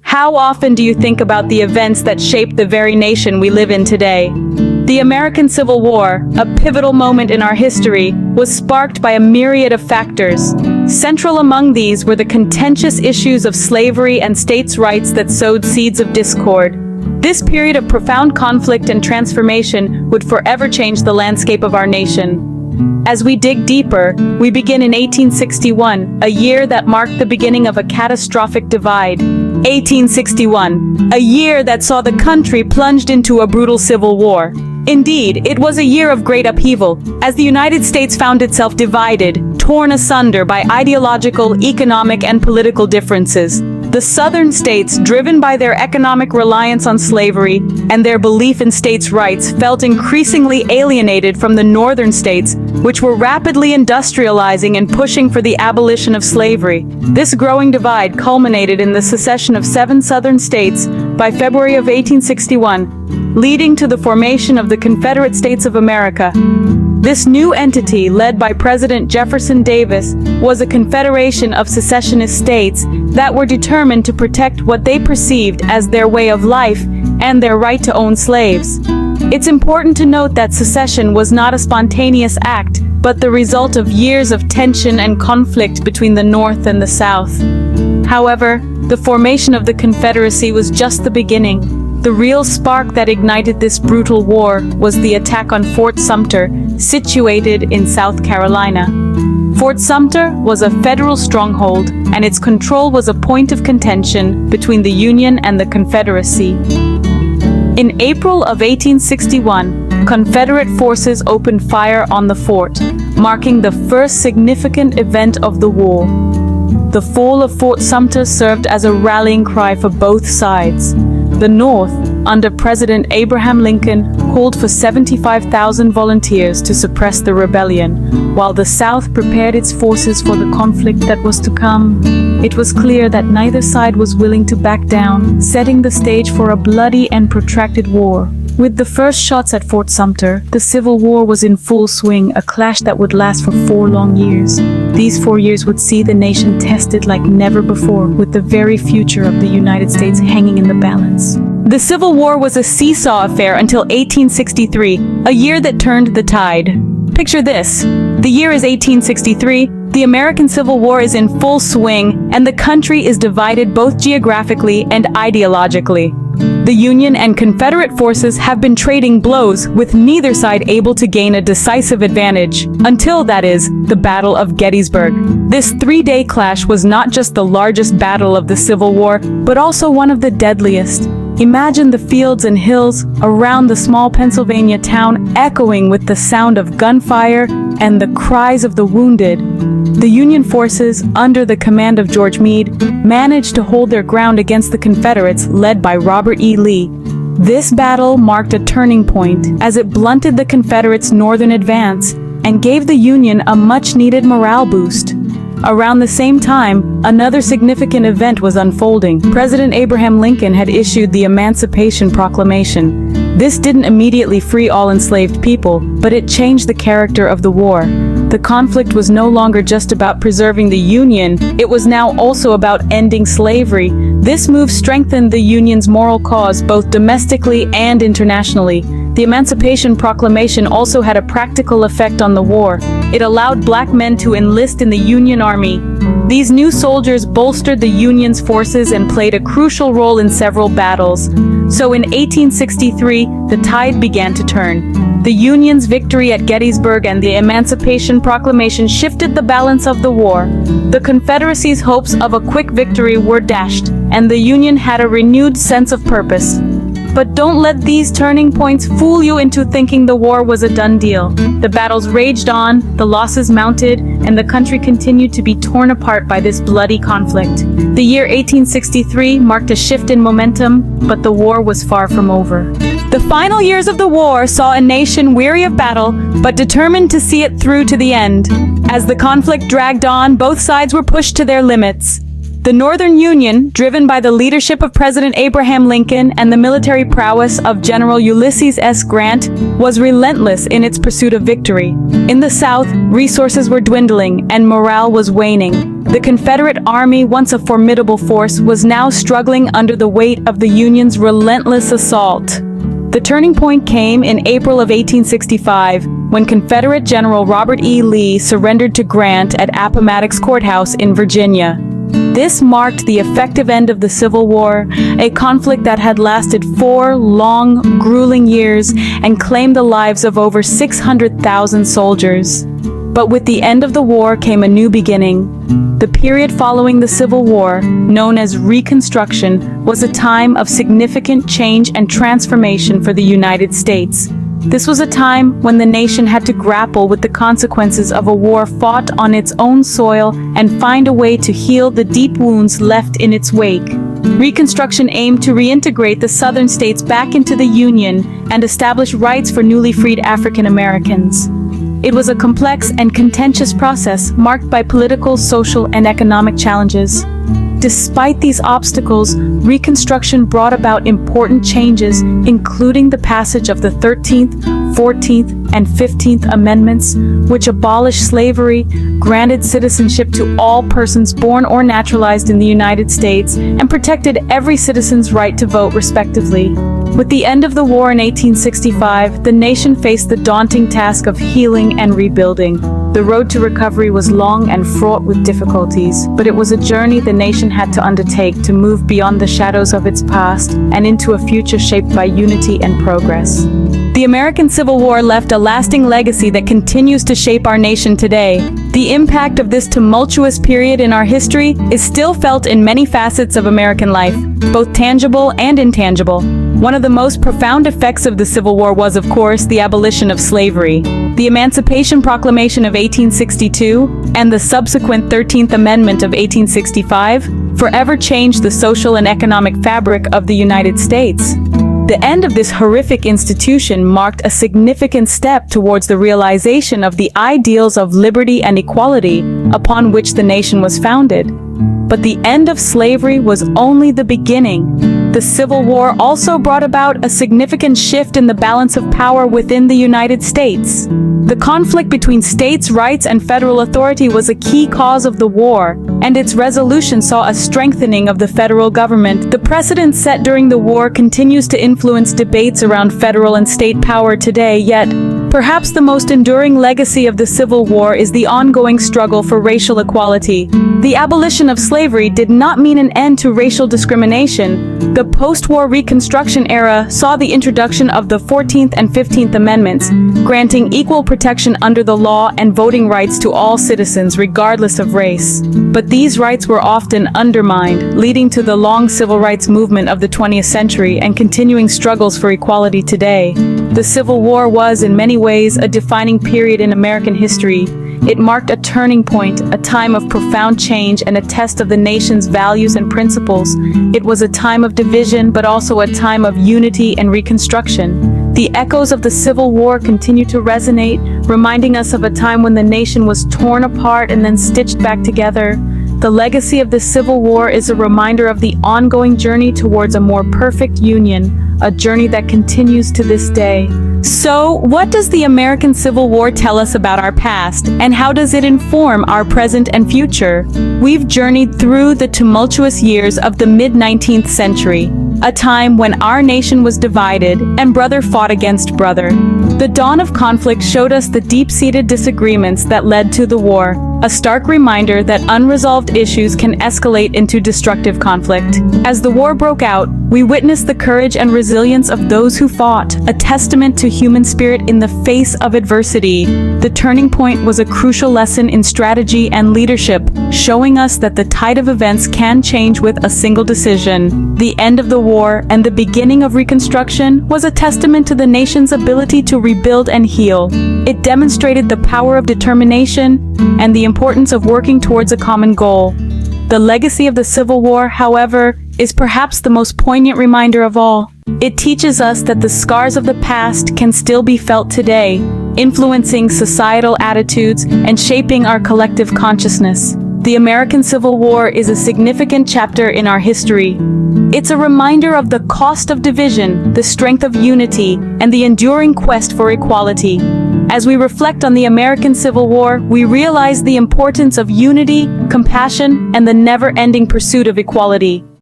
How often do you think about the events that shaped the very nation we live in today? The American Civil War, a pivotal moment in our history, was sparked by a myriad of factors. Central among these were the contentious issues of slavery and states' rights that sowed seeds of discord. This period of profound conflict and transformation would forever change the landscape of our nation. As we dig deeper, we begin in 1861, a year that marked the beginning of a catastrophic divide. 1861, a year that saw the country plunged into a brutal civil war. Indeed, it was a year of great upheaval, as the United States found itself divided, torn asunder by ideological, economic, and political differences. The southern states, driven by their economic reliance on slavery and their belief in states' rights, felt increasingly alienated from the northern states, which were rapidly industrializing and pushing for the abolition of slavery. This growing divide culminated in the secession of 7 southern states by February of 1861, leading to the formation of the Confederate States of America. This new entity, led by President Jefferson Davis, was a confederation of secessionist states that were determined to protect what they perceived as their way of life and their right to own slaves. It's important to note that secession was not a spontaneous act, but the result of years of tension and conflict between the North and the South. However, the formation of the Confederacy was just the beginning. The real spark that ignited this brutal war was the attack on Fort Sumter, situated in South Carolina. Fort Sumter was a federal stronghold, and its control was a point of contention between the Union and the Confederacy. In April of 1861, Confederate forces opened fire on the fort, marking the first significant event of the war. The fall of Fort Sumter served as a rallying cry for both sides. The North, under President Abraham Lincoln, called for 75,000 volunteers to suppress the rebellion, while the South prepared its forces for the conflict that was to come. It was clear that neither side was willing to back down, setting the stage for a bloody and protracted war. With the first shots at Fort Sumter, the Civil War was in full swing, a clash that would last for 4 long years. These 4 years would see the nation tested like never before, with the very future of the United States hanging in the balance. The Civil War was a seesaw affair until 1863, a year that turned the tide. Picture this. The year is 1863, the American Civil War is in full swing, and the country is divided both geographically and ideologically. The Union and Confederate forces have been trading blows, with neither side able to gain a decisive advantage, until, that is, the Battle of Gettysburg. This 3-day clash was not just the largest battle of the Civil War, but also one of the deadliest. Imagine the fields and hills around the small Pennsylvania town echoing with the sound of gunfire and the cries of the wounded. The Union forces, under the command of George Meade, managed to hold their ground against the Confederates, led by Robert E. Lee. This battle marked a turning point, as it blunted the Confederates' northern advance and gave the Union a much-needed morale boost. Around the same time, another significant event was unfolding. President Abraham Lincoln had issued the Emancipation Proclamation. This didn't immediately free all enslaved people, but it changed the character of the war. The conflict was no longer just about preserving the Union, it was now also about ending slavery. This move strengthened the Union's moral cause both domestically and internationally. The Emancipation Proclamation also had a practical effect on the war. It allowed black men to enlist in the Union Army. These new soldiers bolstered the Union's forces and played a crucial role in several battles. So in 1863, the tide began to turn. The Union's victory at Gettysburg and the Emancipation Proclamation shifted the balance of the war. The Confederacy's hopes of a quick victory were dashed, and the Union had a renewed sense of purpose. But don't let these turning points fool you into thinking the war was a done deal. The battles raged on, the losses mounted, and the country continued to be torn apart by this bloody conflict. The year 1863 marked a shift in momentum, but the war was far from over. The final years of the war saw a nation weary of battle, but determined to see it through to the end. As the conflict dragged on, both sides were pushed to their limits. The Northern Union, driven by the leadership of President Abraham Lincoln and the military prowess of General Ulysses S. Grant, was relentless in its pursuit of victory. In the South, resources were dwindling and morale was waning. The Confederate Army, once a formidable force, was now struggling under the weight of the Union's relentless assault. The turning point came in April of 1865, when Confederate General Robert E. Lee surrendered to Grant at Appomattox Courthouse in Virginia. This marked the effective end of the Civil War, a conflict that had lasted 4 long, grueling years and claimed the lives of over 600,000 soldiers. But with the end of the war came a new beginning. The period following the Civil War, known as Reconstruction, was a time of significant change and transformation for the United States. This was a time when the nation had to grapple with the consequences of a war fought on its own soil and find a way to heal the deep wounds left in its wake. Reconstruction aimed to reintegrate the Southern states back into the Union and establish rights for newly freed African Americans. It was a complex and contentious process marked by political, social, and economic challenges. Despite these obstacles, Reconstruction brought about important changes, including the passage of the 13th, 14th, and 15th Amendments, which abolished slavery, granted citizenship to all persons born or naturalized in the United States, and protected every citizen's right to vote respectively. With the end of the war in 1865, the nation faced the daunting task of healing and rebuilding. The road to recovery was long and fraught with difficulties, but it was a journey the nation had to undertake to move beyond the shadows of its past and into a future shaped by unity and progress. The American Civil War left a lasting legacy that continues to shape our nation today. The impact of this tumultuous period in our history is still felt in many facets of American life, both tangible and intangible. One of the most profound effects of the Civil War was, of course, the abolition of slavery. The Emancipation Proclamation of 1862 and the subsequent 13th Amendment of 1865 forever changed the social and economic fabric of the United States. The end of this horrific institution marked a significant step towards the realization of the ideals of liberty and equality upon which the nation was founded. But the end of slavery was only the beginning. The Civil War also brought about a significant shift in the balance of power within the United States. The conflict between states' rights and federal authority was a key cause of the war, and its resolution saw a strengthening of the federal government. The precedent set during the war continues to influence debates around federal and state power today, yet perhaps the most enduring legacy of the Civil War is the ongoing struggle for racial equality. The abolition of slavery did not mean an end to racial discrimination. The post-war Reconstruction era saw the introduction of the 14th and 15th Amendments, granting equal protection under the law and voting rights to all citizens regardless of race. But these rights were often undermined, leading to the long civil rights movement of the 20th century and continuing struggles for equality today. The Civil War was, in many ways, a defining period in American history. It marked a turning point, a time of profound change, and a test of the nation's values and principles. It was a time of division, but also a time of unity and reconstruction. The echoes of the Civil War continue to resonate, reminding us of a time when the nation was torn apart and then stitched back together. The legacy of the Civil War is a reminder of the ongoing journey towards a more perfect union, a journey that continues to this day. So, what does the American Civil War tell us about our past, and how does it inform our present and future? We've journeyed through the tumultuous years of the mid-19th century, a time when our nation was divided and brother fought against brother. The dawn of conflict showed us the deep-seated disagreements that led to the war, a stark reminder that unresolved issues can escalate into destructive conflict. As the war broke out, we witnessed the courage and resilience of those who fought, a testament to human spirit in the face of adversity. The turning point was a crucial lesson in strategy and leadership, showing us that the tide of events can change with a single decision. The end of the war and the beginning of Reconstruction was a testament to the nation's ability to rebuild and heal. It demonstrated the power of determination and the importance of working towards a common goal. The legacy of the Civil War, however, is perhaps the most poignant reminder of all. It teaches us that the scars of the past can still be felt today, influencing societal attitudes and shaping our collective consciousness. The American Civil War is a significant chapter in our history. It's a reminder of the cost of division, the strength of unity, and the enduring quest for equality. As we reflect on the American Civil War, we realize the importance of unity, compassion, and the never-ending pursuit of equality.